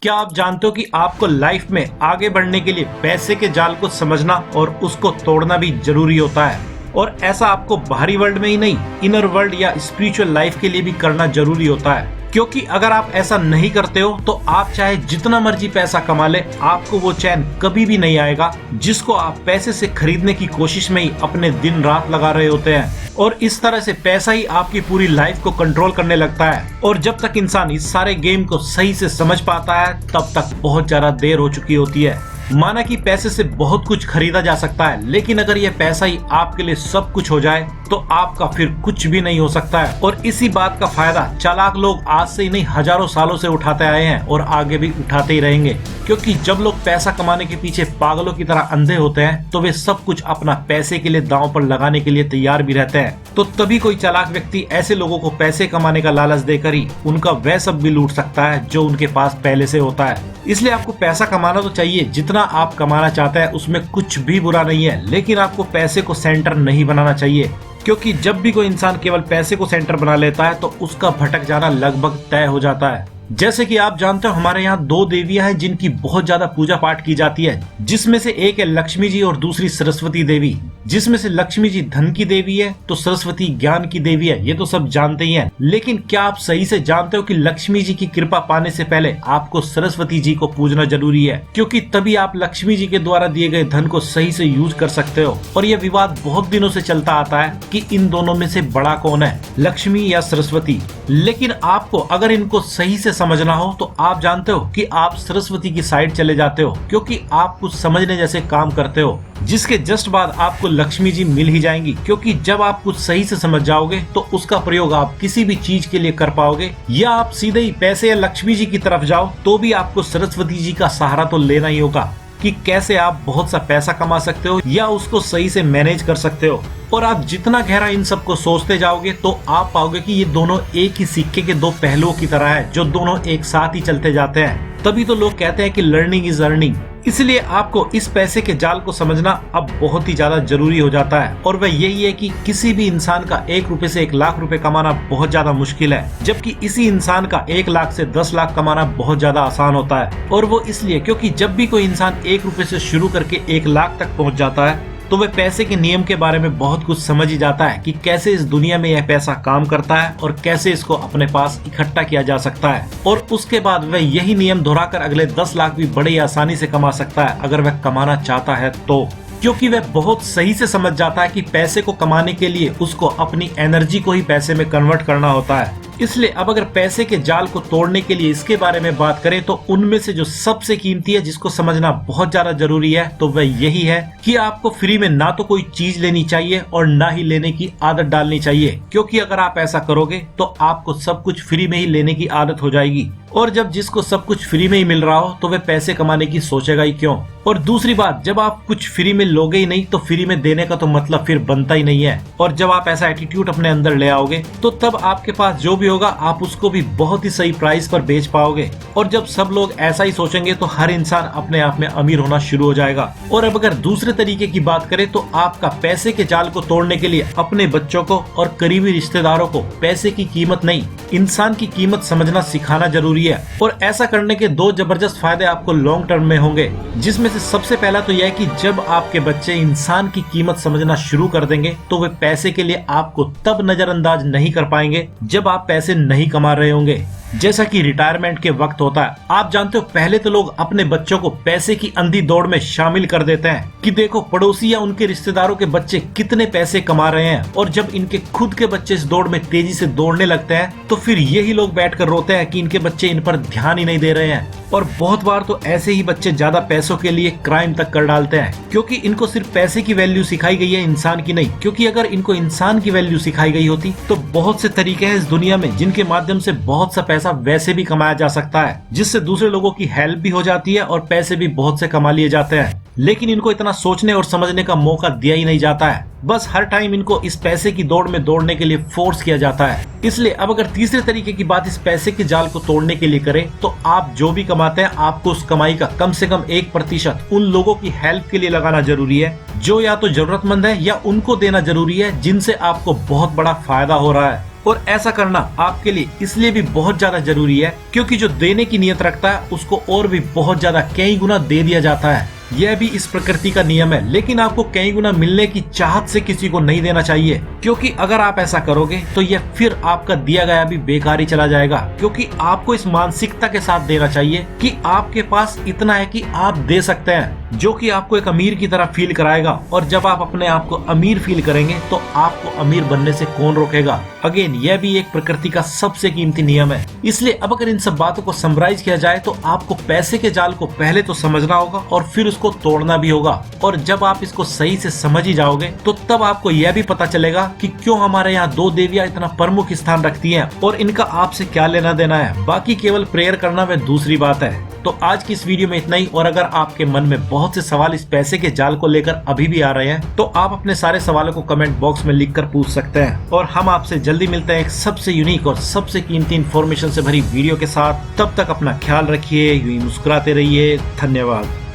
क्या आप जानते हो कि आपको लाइफ में आगे बढ़ने के लिए पैसे के जाल को समझना और उसको तोड़ना भी जरूरी होता है। और ऐसा आपको बाहरी वर्ल्ड में ही नहीं, इनर वर्ल्ड या स्पिरिचुअल लाइफ के लिए भी करना जरूरी होता है। क्योंकि अगर आप ऐसा नहीं करते हो तो आप चाहे जितना मर्जी पैसा कमा ले, आपको वो चैन कभी भी नहीं आएगा जिसको आप पैसे से खरीदने की कोशिश में ही अपने दिन रात लगा रहे होते हैं। और इस तरह से पैसा ही आपकी पूरी लाइफ को कंट्रोल करने लगता है। और जब तक इंसान इस सारे गेम को सही से समझ पाता है तब तक बहुत ज्यादा देर हो चुकी होती है। माना कि पैसे से बहुत कुछ खरीदा जा सकता है, लेकिन अगर यह पैसा ही आपके लिए सब कुछ हो जाए तो आपका फिर कुछ भी नहीं हो सकता है। और इसी बात का फायदा चालाक लोग आज से ही नहीं हजारों सालों से उठाते आए हैं और आगे भी उठाते ही रहेंगे। क्योंकि जब लोग पैसा कमाने के पीछे पागलों की तरह अंधे होते हैं तो वे सब कुछ अपना पैसे के लिए दांव पर लगाने के लिए तैयार भी रहते हैं। तो तभी कोई चालाक व्यक्ति ऐसे लोगों को पैसे कमाने का लालच देकर ही उनका वह सब भी लूट सकता है जो उनके पास पहले से होता है। इसलिए आपको पैसा कमाना तो चाहिए, जितना आप कमाना चाहते हैं उसमें कुछ भी बुरा नहीं है, लेकिन आपको पैसे को सेंटर नहीं बनाना चाहिए। क्योंकि जब भी कोई इंसान केवल पैसे को सेंटर बना लेता है तो उसका भटक जाना लगभग तय हो जाता है। जैसे कि आप जानते हो हमारे यहाँ दो देवियां हैं जिनकी बहुत ज्यादा पूजा पाठ की जाती है, जिसमें से एक है लक्ष्मी जी और दूसरी सरस्वती देवी। जिसमें से लक्ष्मी जी धन की देवी है तो सरस्वती ज्ञान की देवी है, ये तो सब जानते ही हैं। लेकिन क्या आप सही से जानते हो कि लक्ष्मी जी की कृपा पाने से पहले आपको सरस्वती जी को पूजना जरूरी है, क्योंकि तभी आप लक्ष्मी जी के द्वारा दिए गए धन को सही से यूज कर सकते हो। और यह विवाद बहुत दिनों से चलता आता है कि इन दोनों में से बड़ा कौन है, लक्ष्मी या सरस्वती। लेकिन आपको अगर इनको सही से समझना हो तो आप जानते हो कि आप सरस्वती की साइड चले जाते हो, क्योंकि आप कुछ समझने जैसे काम करते हो, जिसके जस्ट बाद आपको लक्ष्मी जी मिल ही जाएंगी। क्योंकि जब आप कुछ सही से समझ जाओगे तो उसका प्रयोग आप किसी भी चीज के लिए कर पाओगे। या आप सीधे ही पैसे या लक्ष्मी जी की तरफ जाओ तो भी आपको सरस्वती जी का सहारा तो लेना ही होगा कि कैसे आप बहुत सा पैसा कमा सकते हो या उसको सही से मैनेज कर सकते हो। और आप जितना गहरा इन सब को सोचते जाओगे तो आप पाओगे कि ये दोनों एक ही सिक्के के दो पहलुओं की तरह है, जो दोनों एक साथ ही चलते जाते हैं। तभी तो लोग कहते हैं कि लर्निंग इज अर्निंग। इसलिए आपको इस पैसे के जाल को समझना अब बहुत ही ज्यादा जरूरी हो जाता है। और वह यही है कि किसी भी इंसान का 1 रुपए से 1 लाख रुपए कमाना बहुत ज्यादा मुश्किल है, जबकि इसी इंसान का 1 लाख से 10 लाख कमाना बहुत ज्यादा आसान होता है। और वो इसलिए क्योंकि जब भी कोई इंसान 1 रुपए से शुरू करके 1 लाख तक पहुंच जाता है तो वह पैसे के नियम के बारे में बहुत कुछ समझ ही जाता है कि कैसे इस दुनिया में यह पैसा काम करता है और कैसे इसको अपने पास इकट्ठा किया जा सकता है। और उसके बाद वह यही नियम दोहराकर अगले 10 लाख भी बड़ी आसानी से कमा सकता है, अगर वह कमाना चाहता है तो। क्योंकि वह बहुत सही से समझ जाता है कि पैसे को कमाने के लिए उसको अपनी एनर्जी को ही पैसे में कन्वर्ट करना होता है। इसलिए अब अगर पैसे के जाल को तोड़ने के लिए इसके बारे में बात करें तो उनमें से जो सबसे कीमती है, जिसको समझना बहुत ज्यादा जरूरी है, तो वह यही है कि आपको फ्री में ना तो कोई चीज लेनी चाहिए और ना ही लेने की आदत डालनी चाहिए। क्योंकि अगर आप ऐसा करोगे तो आपको सब कुछ फ्री में ही लेने की आदत हो जाएगी। और जब जिसको सब कुछ फ्री में ही मिल रहा हो तो वह पैसे कमाने की सोचेगा ही क्यों। और दूसरी बात, जब आप कुछ फ्री में लोगे ही नहीं तो फ्री में देने का तो मतलब फिर बनता ही नहीं है। और जब आप ऐसा एटीट्यूड अपने अंदर ले आओगे तो तब आपके पास जो भी होगा आप उसको भी बहुत ही सही प्राइस पर बेच पाओगे। और जब सब लोग ऐसा ही सोचेंगे तो हर इंसान अपने आप में अमीर होना शुरू हो जाएगा। और अब अगर दूसरे तरीके की बात करें तो आपका पैसे के जाल को तोड़ने के लिए अपने बच्चों को और करीबी रिश्तेदारों को पैसे की कीमत नहीं, इंसान की कीमत समझना सिखाना जरूरी है। और ऐसा करने के 2 जबरदस्त फायदे आपको लॉन्ग टर्म में होंगे, जिसमें से सबसे पहला तो यह है कि जब आपके बच्चे इंसान की कीमत समझना शुरू कर देंगे तो वे पैसे के लिए आपको तब नजरअंदाज नहीं कर पाएंगे जब आप पैसे नहीं कमा रहे होंगे। जैसा कि रिटायरमेंट के वक्त होता है, आप जानते हो पहले तो लोग अपने बच्चों को पैसे की अंधी दौड़ में शामिल कर देते हैं कि देखो पड़ोसी या उनके रिश्तेदारों के बच्चे कितने पैसे कमा रहे हैं। और जब इनके खुद के बच्चे इस दौड़ में तेजी से दौड़ने लगते हैं तो फिर यही लोग बैठकर रोते हैं कि इनके बच्चे इन पर ध्यान ही नहीं दे रहे हैं। और बहुत बार तो ऐसे ही बच्चे ज्यादा पैसों के लिए क्राइम तक कर डालते हैं, क्योंकि इनको सिर्फ पैसे की वैल्यू सिखाई गई है, इंसान की नहीं। क्योंकि अगर इनको इंसान की वैल्यू सिखाई गई होती तो बहुत से तरीके हैं इस दुनिया में जिनके माध्यम से बहुत सा पैसा वैसे भी कमाया जा सकता है, जिससे दूसरे लोगों की हेल्प भी हो जाती है और पैसे भी बहुत से कमा लिए जाते हैं। लेकिन इनको इतना सोचने और समझने का मौका दिया ही नहीं जाता है। बस हर टाइम इनको इस पैसे की दौड़ में दौड़ने के लिए फोर्स किया जाता है। इसलिए अब अगर तीसरे तरीके की बात इस पैसे के जाल को तोड़ने के लिए करें तो आप जो भी कमाते हैं आपको उस कमाई का कम से कम 1% उन लोगों की हेल्प के लिए लगाना जरूरी है जो या तो जरूरतमंद है या उनको देना जरूरी है जिनसे आपको बहुत बड़ा फायदा हो रहा है। और ऐसा करना आपके लिए इसलिए भी बहुत ज्यादा जरूरी है क्योंकि जो देने की नियत रखता है उसको और भी बहुत ज्यादा कई गुना दे दिया जाता है। यह भी इस प्रकृति का नियम है, लेकिन आपको कई गुना मिलने की चाहत से किसी को नहीं देना चाहिए, क्योंकि अगर आप ऐसा करोगे तो यह फिर आपका दिया गया भी बेकार ही चला जाएगा। क्योंकि आपको इस मानसिकता के साथ देना चाहिए कि आपके पास इतना है कि आप दे सकते हैं, जो कि आपको एक अमीर की तरह फील कराएगा। और जब आप अपने आप को अमीर फील करेंगे तो आपको अमीर बनने से कौन रोकेगा। अगेन, यह भी एक प्रकृति का सबसे कीमती नियम है। इसलिए अब अगर इन सब बातों को समराइज किया जाए तो आपको पैसे के जाल को पहले तो समझना होगा और फिर उसको तोड़ना भी होगा। और जब आप इसको सही से समझ ही जाओगे तो तब आपको यह भी पता चलेगा कि क्यों हमारे यहाँ दो देवियां इतना प्रमुख स्थान रखती हैं और इनका आपसे क्या लेना देना है। बाकी केवल प्रेयर करना वह दूसरी बात है। तो आज की इस वीडियो में इतना ही। और अगर आपके मन में बहुत से सवाल इस पैसे के जाल को लेकर अभी भी आ रहे हैं तो आप अपने सारे सवालों को कमेंट बॉक्स में लिखकर पूछ सकते हैं। और हम आपसे जल्दी मिलते हैं एक सबसे यूनिक और सबसे कीमती इन्फॉर्मेशन से भरी वीडियो के साथ। तब तक अपना ख्याल रखिए, यूं ही मुस्कुराते रहिए। धन्यवाद।